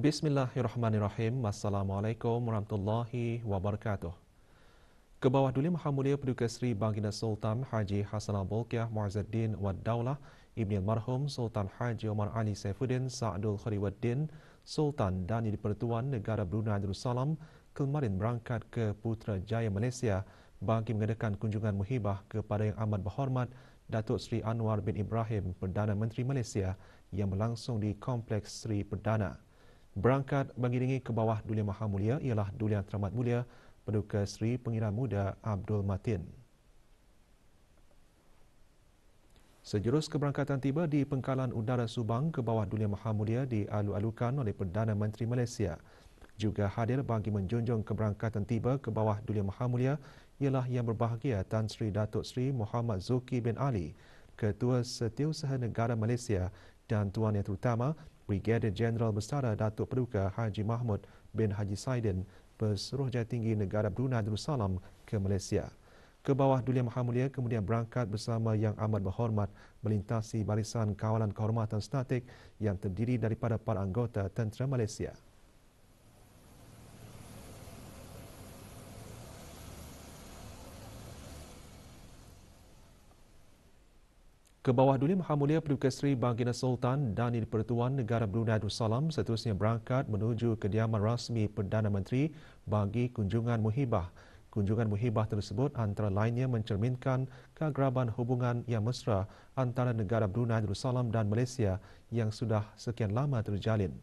Bismillahirrahmanirrahim. Assalamualaikum warahmatullahi wabarakatuh. Kebawah Duli Maha Mulia Paduka Seri Baginda Sultan Haji Hassanal Bolkiah Muazzaddin Wad Daulah Ibni Almarhum Sultan Haji Omar Ali Saifuddin Sa'adul Khariwaddin Sultan dan Di-Pertuan Negara Brunei Darussalam kemarin berangkat ke Putrajaya Malaysia bagi mengadakan kunjungan muhibah kepada Yang Amat Berhormat Datuk Seri Anwar bin Ibrahim Perdana Menteri Malaysia yang berlangsung di Kompleks Seri Perdana. Berangkat mengiringi ke bawah Duli Maha Mulia ialah Duli Yang Teramat Mulia Paduka Seri Pengira Muda Abdul Matin. Sejurus keberangkatan tiba di Pengkalan Udara Subang ke bawah Duli Maha Mulia dialu-alukan oleh Perdana Menteri Malaysia. Juga hadir bagi menjunjung keberangkatan tiba ke bawah Duli Maha Mulia ialah Yang Berbahagia Tan Sri Datuk Seri Muhammad Zulki bin Ali, Ketua Setiausaha Negara Malaysia dan Tuan Yang Terutama Brigadier Jeneral Bersara Datuk Paduka Haji Mahmud bin Haji Saidin, Pesuruhjaya Tinggi Negara Brunei Darussalam ke Malaysia. Ke bawah Duli Maha Mulia kemudian berangkat bersama Yang Amat Berhormat melintasi barisan kawalan kehormatan statik yang terdiri daripada para anggota tentera Malaysia. Ke bawah Duli Maha Mulia Paduka Seri Baginda Sultan dan Di-Pertuan Negara Brunei Darussalam seterusnya berangkat menuju kediaman rasmi Perdana Menteri bagi kunjungan muhibah. Kunjungan muhibah tersebut antara lainnya mencerminkan keagraban hubungan yang mesra antara negara Brunei Darussalam dan Malaysia yang sudah sekian lama terjalin.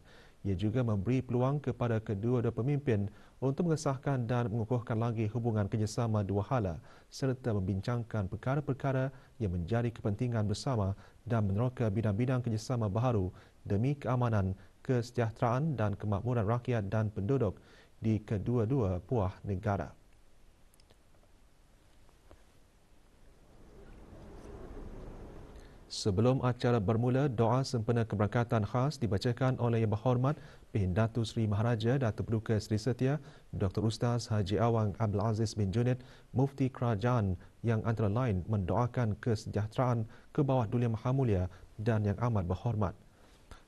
Ia juga memberi peluang kepada kedua-dua pemimpin untuk mengesahkan dan mengukuhkan lagi hubungan kerjasama dua hala serta membincangkan perkara-perkara yang menjadi kepentingan bersama dan meneroka bidang-bidang kerjasama baharu demi keamanan, kesejahteraan dan kemakmuran rakyat dan penduduk di kedua-dua buah negara. Sebelum acara bermula, doa sempena keberangkatan khas dibacakan oleh Yang Berhormat Pendatu Seri Maharaja Datuk Paduka Seri Setia Dr. Ustaz Haji Awang Abdul Aziz bin Junid, Mufti Kerajaan yang antara lain mendoakan kesejahteraan ke bawah Duli Maha Mulia dan Yang Amat Berhormat.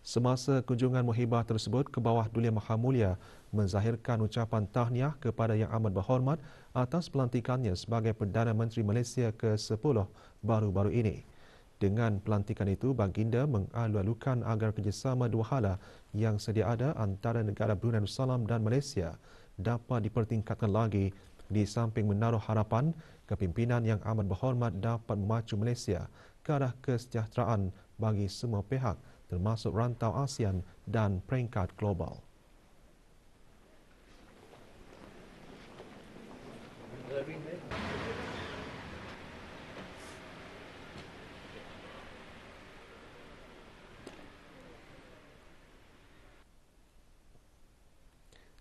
Semasa kunjungan muhibah tersebut ke bawah Duli Maha Mulia menzahirkan ucapan tahniah kepada Yang Amat Berhormat atas pelantikannya sebagai Perdana Menteri Malaysia ke-10 baru-baru ini. Dengan pelantikan itu, Baginda mengalu-alukan agar kerjasama dua hala yang sedia ada antara negara Brunei Darussalam dan Malaysia dapat dipertingkatkan lagi di samping menaruh harapan kepimpinan Yang Amat Berhormat dapat memacu Malaysia ke arah kesejahteraan bagi semua pihak termasuk rantau ASEAN dan peringkat global.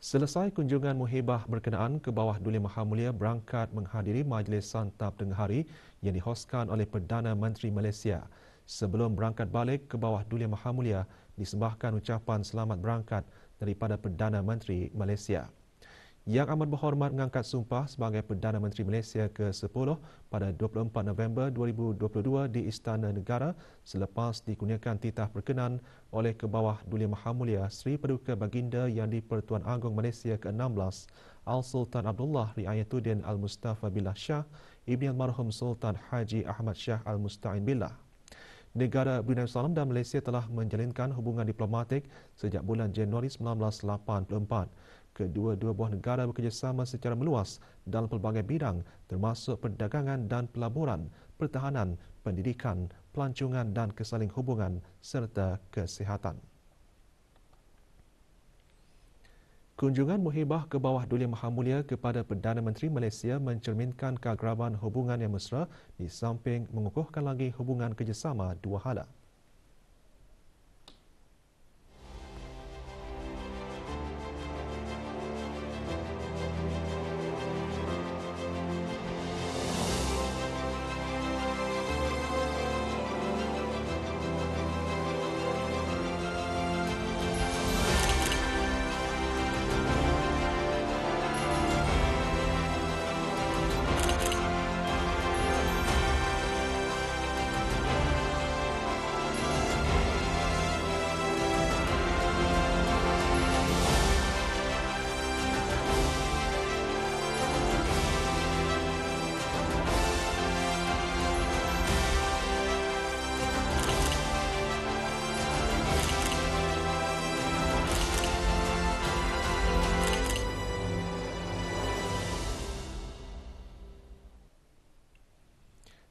Selesai kunjungan muhibah berkenaan, ke bawah Duli Maha Mulia berangkat menghadiri majlis santap tengah hari yang dihoskan oleh Perdana Menteri Malaysia. Sebelum berangkat balik, ke bawah Duli Maha Mulia disembahkan ucapan selamat berangkat daripada Perdana Menteri Malaysia. Yang Amat Berhormat mengangkat sumpah sebagai Perdana Menteri Malaysia ke-10 pada 24 November 2022 di Istana Negara selepas dikurniakan titah perkenan oleh ke bawah Duli Maha Mulia Seri Paduka Baginda Yang di-Pertuan Agong Malaysia ke-16 Al-Sultan Abdullah Riayatuddin Al-Mustafa Billah Shah Ibni Almarhum Sultan Haji Ahmad Shah Al-Musta'in Billah. Negara Brunei Darussalam dan Malaysia telah menjalinkan hubungan diplomatik sejak bulan Januari 1984. Kedua-dua buah negara bekerjasama secara meluas dalam pelbagai bidang termasuk perdagangan dan pelaburan, pertahanan, pendidikan, pelancongan dan kesaling hubungan serta kesihatan. Kunjungan muhibah ke bawah Duli Maha Mulia kepada Perdana Menteri Malaysia mencerminkan keagraban hubungan yang mesra di samping mengukuhkan lagi hubungan kerjasama dua hala.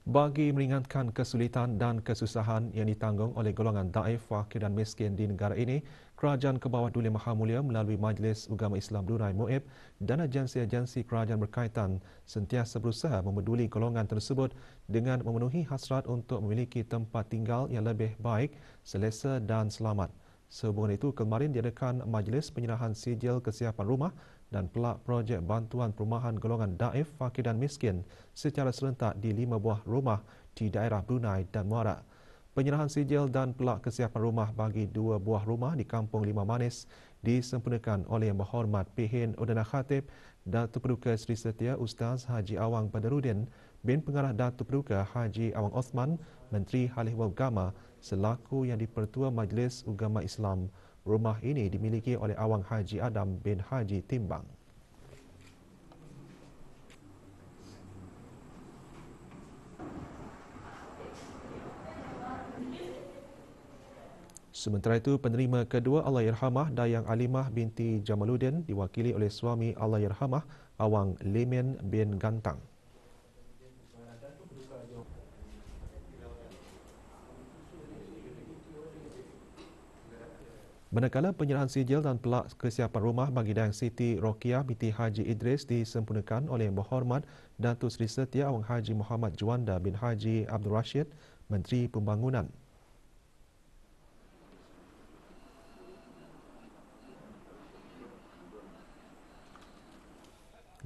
Bagi meringankan kesulitan dan kesusahan yang ditanggung oleh golongan daif, fakir dan miskin di negara ini, Kerajaan Kebawah Duli Maha Mulia melalui Majlis Ugama Islam Brunei MUIB dan agensi-agensi kerajaan berkaitan sentiasa berusaha memeduli golongan tersebut dengan memenuhi hasrat untuk memiliki tempat tinggal yang lebih baik, selesa dan selamat. Sehubungan itu, kemarin diadakan Majlis Penyerahan Sijil Kesiapan Rumah dan pelak projek bantuan perumahan golongan daif, fakir dan miskin secara serentak di 5 buah rumah di daerah Brunei dan Muara. Penyerahan sijil dan pelak kesiapan rumah bagi 2 buah rumah di Kampung Lima Manis disempurnakan oleh Yang Berhormat Pihin Udana Khatib Datuk Paduka Seri Setia Ustaz Haji Awang Badaruddin bin Pengarah Datuk Paduka Haji Awang Osman, Menteri Halih Agama selaku yang dipertua Majlis Ugama Islam. Rumah ini dimiliki oleh Awang Haji Adam bin Haji Timbang. Sementara itu, penerima kedua Allahyarhamah Dayang Alimah binti Jamaluddin diwakili oleh suami Allahyarhamah Awang Limin bin Gantang. Manakala penyerahan sijil dan pelak kesiapan rumah bagi Dayang Siti Rokiah binti Haji Idris disempurnakan oleh Yang Berhormat Datuk Seri Setia Awang Haji Muhammad Juanda bin Haji Abdul Rashid, Menteri Pembangunan.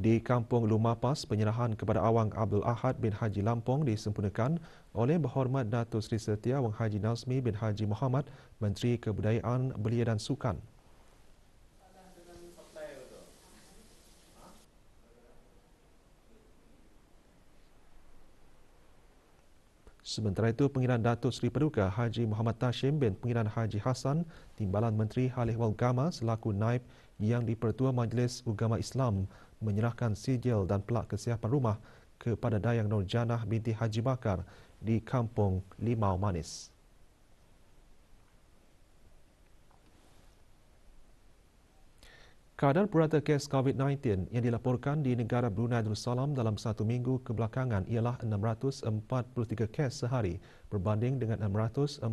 Di Kampung Lumapas, penyerahan kepada Awang Abdul Ahad bin Haji Lampong disempurnakan oleh Berhormat Datuk Seri Setia Awang Haji Nazmi bin Haji Muhammad, Menteri Kebudayaan, Belia dan Sukan. Sementara itu, Pengiran Datuk Seri Paduka Haji Muhammad Tashim bin Pengiran Haji Hassan, Timbalan Menteri Halih Agama selaku naib yang dipertua Majlis Ugama Islam menyerahkan sijil dan pelak kesiapan rumah kepada Dayang Nurjanah binti Haji Bakar di Kampung Limau Manis. Kadar purata kes COVID-19 yang dilaporkan di negara Brunei Darussalam dalam satu minggu kebelakangan ialah 643 kes sehari berbanding dengan 649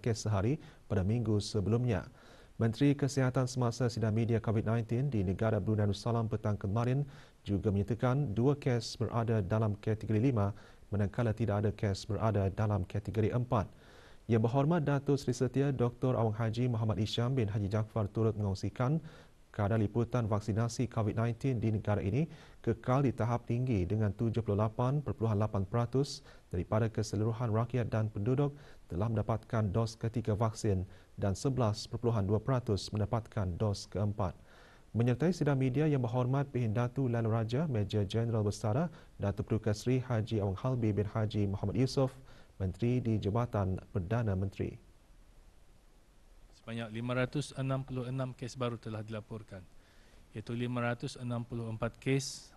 kes sehari pada minggu sebelumnya. Menteri Kesihatan semasa sidang media COVID-19 di negara Brunei Darussalam petang kemarin juga menyatakan 2 kes berada dalam kategori 5 manakala tidak ada kes berada dalam kategori 4. Yang Berhormat Datuk Seri Setia Dr. Awang Haji Muhammad Isham bin Haji Jaafar turut mengongsikan kadar liputan vaksinasi COVID-19 di negara ini kekal di tahap tinggi dengan 78.8% daripada keseluruhan rakyat dan penduduk telah mendapatkan dos ketiga vaksin dan 11.2% mendapatkan dos keempat. Menyertai sidang media Yang Berhormat Pihin Datu Lalu Raja Major Jeneral Bersara Datuk Paduka Seri Haji Awang Halbi bin Haji Muhammad Yusof, Menteri di Jabatan Perdana Menteri. Sebanyak 566 kes baru telah dilaporkan, iaitu 564 kes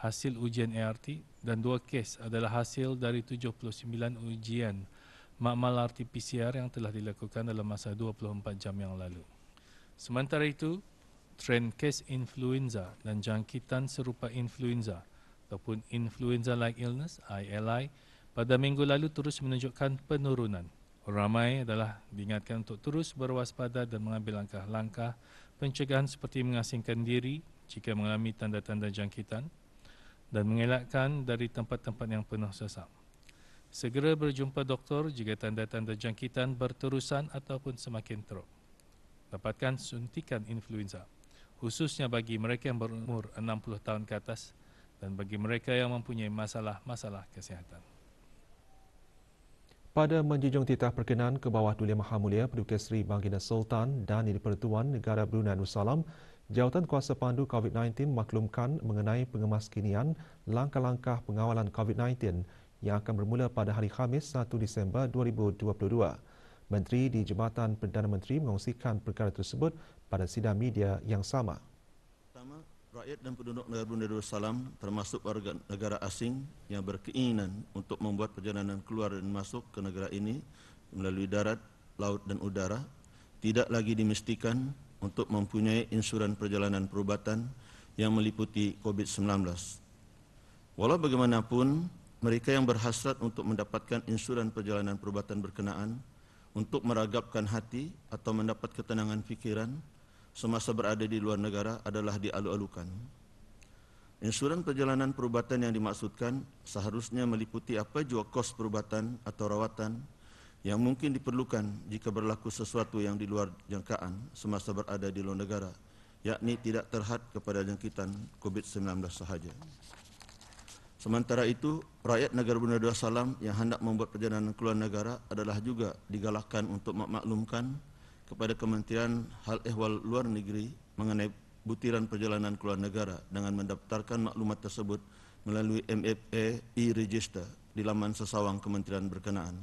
hasil ujian ART dan 2 kes adalah hasil dari 79 ujian makmal RT-PCR yang telah dilakukan dalam masa 24 jam yang lalu. Sementara itu, trend kes influenza dan jangkitan serupa influenza ataupun influenza-like illness ILI pada minggu lalu terus menunjukkan penurunan. Ramai adalah diingatkan untuk terus berwaspada dan mengambil langkah-langkah pencegahan seperti mengasingkan diri jika mengalami tanda-tanda jangkitan dan mengelakkan dari tempat-tempat yang penuh sesak. Segera berjumpa doktor jika tanda-tanda jangkitan berterusan ataupun semakin teruk. Dapatkan suntikan influenza, khususnya bagi mereka yang berumur 60 tahun ke atas dan bagi mereka yang mempunyai masalah-masalah kesihatan. Pada menjunjung titah perkenan ke bawah Duli Maha Mulia Paduka Seri Baginda Sultan dan Di-Pertuan Negara Brunei Darussalam, Jawatan Kuasa Pandu COVID-19 maklumkan mengenai pengemaskinian langkah-langkah pengawalan COVID-19 yang akan bermula pada hari Khamis 1 Disember 2022. Menteri di Jabatan Perdana Menteri mengongsikan perkara tersebut pada sidang media yang sama. Pertama, rakyat dan penduduk negara Brunei Darussalam termasuk warga negara asing yang berkeinginan untuk membuat perjalanan keluar dan masuk ke negara ini melalui darat, laut dan udara tidak lagi dimestikan untuk mempunyai insuran perjalanan perubatan yang meliputi COVID-19. Walau bagaimanapun, mereka yang berhasrat untuk mendapatkan insuran perjalanan perubatan berkenaan untuk meragapkan hati atau mendapat ketenangan fikiran semasa berada di luar negara adalah dialu-alukan. Insuran perjalanan perubatan yang dimaksudkan seharusnya meliputi apa jua kos perubatan atau rawatan yang mungkin diperlukan jika berlaku sesuatu yang di luar jangkaan semasa berada di luar negara, yakni tidak terhad kepada jangkitan COVID-19 sahaja. Sementara itu, rakyat negara Brunei Darussalam yang hendak membuat perjalanan keluar negara adalah juga digalakkan untuk memaklumkan kepada Kementerian Hal Ehwal Luar Negeri mengenai butiran perjalanan keluar negara dengan mendaftarkan maklumat tersebut melalui MFA e-Register di laman sesawang kementerian berkenaan.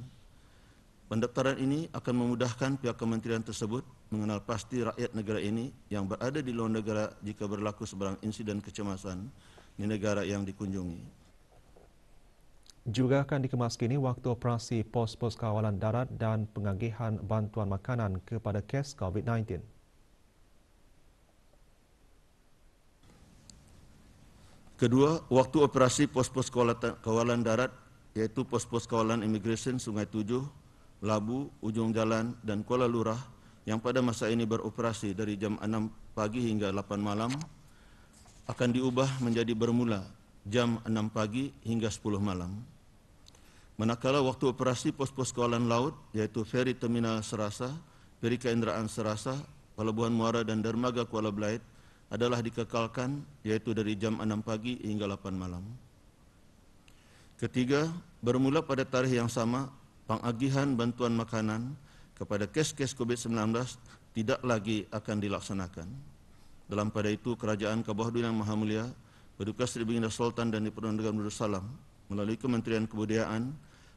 Pendaftaran ini akan memudahkan pihak kementerian tersebut mengenal pasti rakyat negara ini yang berada di luar negara jika berlaku sebarang insiden kecemasan di negara yang dikunjungi. Juga akan dikemas kini waktu operasi pos-pos kawalan darat dan pengagihan bantuan makanan kepada kes COVID-19. Kedua, waktu operasi pos-pos kawalan darat iaitu pos-pos kawalan imigresen Sungai Tujuh, Labu, Ujung Jalan dan Kuala Lurah yang pada masa ini beroperasi dari jam 6 pagi hingga 8 malam akan diubah menjadi bermula jam 6 pagi hingga 10 malam. Manakala waktu operasi pos-pos kawalan laut iaitu Feri Terminal Serasa, Feri Keinderaan Serasa, Pelabuhan Muara dan Dermaga Kuala Belait adalah dikekalkan iaitu dari jam 6 pagi hingga 8 malam. Ketiga, bermula pada tarikh yang sama, pengagihan bantuan makanan kepada kes-kes COVID-19 tidak lagi akan dilaksanakan. Dalam pada itu, Kerajaan Kabah Duli Yang Maha Mulia, Paduka Seri Baginda Sultan dan Di-Pertuan Negara Darussalam melalui Kementerian Kebudayaan,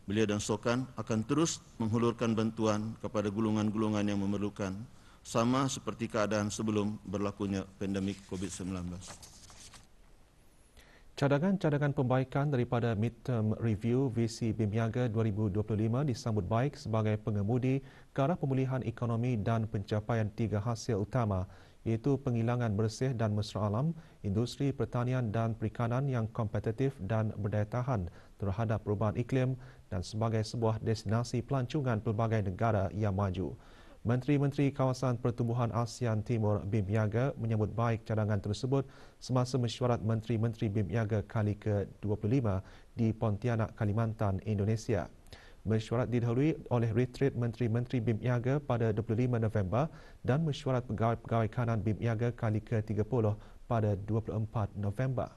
Belia dan Sukan akan terus menghulurkan bantuan kepada golongan-golongan yang memerlukan, sama seperti keadaan sebelum berlakunya pandemik COVID-19. Cadangan-cadangan pembaikan daripada Midterm Review Visi BIMNIaga 2025 disambut baik sebagai pengemudi ke arah pemulihan ekonomi dan pencapaian 3 hasil utama, iaitu penghilangan bersih dan mesra alam, industri pertanian dan perikanan yang kompetitif dan berdaya tahan terhadap perubahan iklim dan sebagai sebuah destinasi pelancongan pelbagai negara yang maju. Menteri-Menteri Kawasan Pertumbuhan ASEAN Timur BIMNIaga menyambut baik cadangan tersebut semasa mesyuarat Menteri-Menteri BIMNIaga kali ke-25 di Pontianak, Kalimantan, Indonesia. Mesyuarat didahului oleh retreat Menteri-Menteri BIMNIaga pada 25 November dan mesyuarat pegawai-pegawai kanan BIMNIaga kali ke-30 pada 24 November.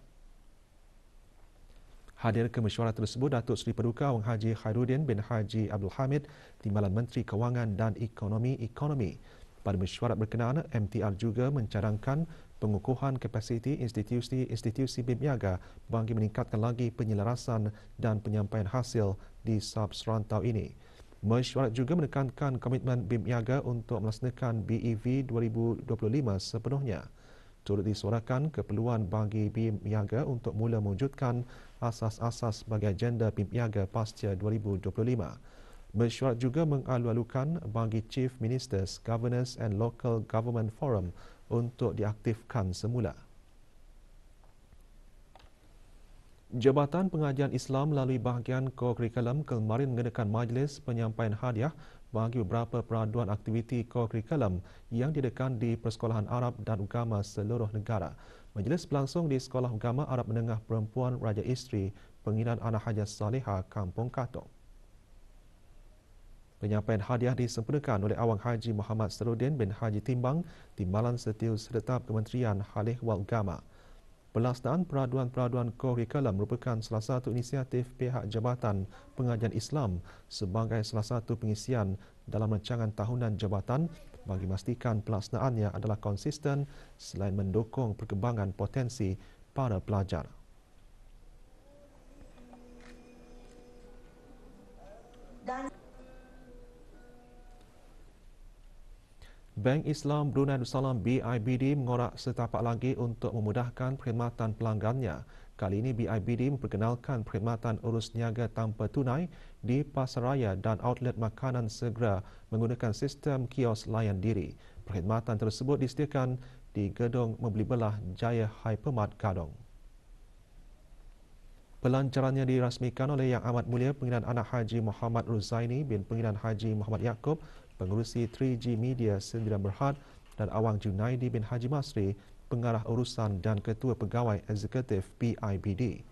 Hadir ke mesyuarat tersebut Datuk Seri Paduka Wang Haji Khairuddin bin Haji Abdul Hamid, Timbalan Menteri Kewangan dan Ekonomi. Pada mesyuarat berkenaan, MTR juga mencadangkan pengukuhan kapasiti institusi BIMNIaga bagi meningkatkan lagi penyelarasan dan penyampaian hasil di sub-serantau ini. Mesyuarat juga menekankan komitmen BIMNIaga untuk melaksanakan BEV 2025 sepenuhnya. Turut disuarakan keperluan bagi BIMNIaga untuk mula mewujudkan asas-asas bagi agenda BIMNIaga pasca 2025. Mesyuarat juga mengalu-alukan bagi Chief Ministers, Governors and Local Government Forum untuk diaktifkan semula. Jabatan Pengajian Islam melalui bahagian kurikulum kemarin mengadakan majlis penyampaian hadiah bagi beberapa peraduan aktiviti kurikulum yang diadakan di Persekolahan Arab dan Agama seluruh negara. Majlis berlangsung di Sekolah Agama Arab Menengah Perempuan Raja Isteri Penginan Anak Hajah Salihah, Kampung Katong. Penyampaian hadiah disempurnakan oleh Awang Haji Muhammad Sarudin bin Haji Timbang, Timbalan Setiausaha Kementerian Hal Ehwal Agama. Pelaksanaan peraduan-peraduan kurikulum merupakan salah satu inisiatif pihak Jabatan Pengajian Islam sebagai salah satu pengisian dalam rancangan tahunan jabatan bagi memastikan pelaksanaannya adalah konsisten selain mendukung perkembangan potensi para pelajar. Bank Islam Brunei Darussalam BIBD mengorak setapak lagi untuk memudahkan perkhidmatan pelanggannya. Kali ini BIBD memperkenalkan perkhidmatan urus niaga tanpa tunai di pasaraya dan outlet makanan segera menggunakan sistem kios layan diri. Perkhidmatan tersebut disediakan di Gedung Membeli Belah Jaya Hypermart Gadong. Pelancarannya dirasmikan oleh Yang Amat Mulia Pengiran Anak Haji Muhammad Ruzaini bin Pengiran Haji Muhammad Yaakob, Pengerusi 3G Media Sendirian Berhad dan Awang Junaidi bin Haji Masri, Pengarah Urusan dan Ketua Pegawai Eksekutif PIBD.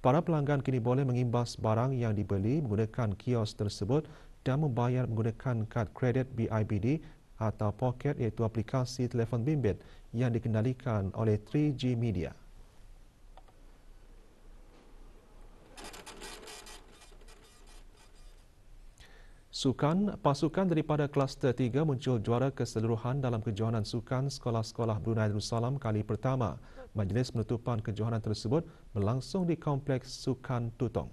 Para pelanggan kini boleh mengimbas barang yang dibeli menggunakan kios tersebut dan membayar menggunakan kad kredit BIBD atau poket, iaitu aplikasi telefon bimbit yang dikendalikan oleh 3G Media. Pasukan daripada kluster 3 muncul juara keseluruhan dalam kejohanan sukan sekolah-sekolah Brunei Darussalam kali pertama. Majlis penutupan kejohanan tersebut berlangsung di Kompleks Sukan Tutong.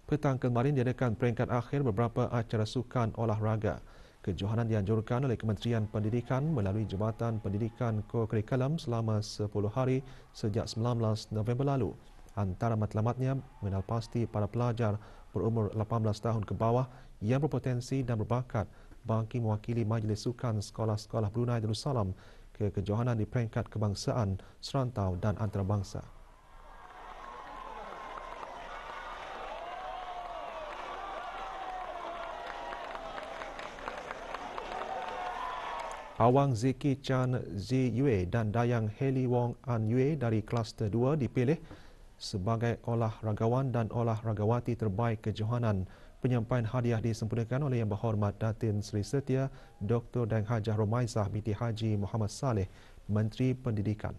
Petang kemarin diadakan peringkat akhir beberapa acara sukan olahraga. Kejohanan dianjurkan oleh Kementerian Pendidikan melalui Jabatan Pendidikan Co-Curriculum selama 10 hari sejak 19 November lalu. Antara matlamatnya mengenal pasti para pelajar berumur 18 tahun ke bawah yang berpotensi dan berbakat bagi mewakili Majlis Sukan Sekolah-Sekolah Brunei Darussalam ke kejohanan di peringkat kebangsaan, serantau dan antarabangsa. Awang Zeki Chan Zi Yue dan Dayang Heli Wong An Yue dari kluster 2 dipilih sebagai olahragawan dan olahragawati terbaik kejohanan. Penyampaian hadiah disempurnakan oleh Yang Berhormat Datin Seri Setia Dr. Dang Hajah Romaizah binti Haji Muhammad Saleh, Menteri Pendidikan.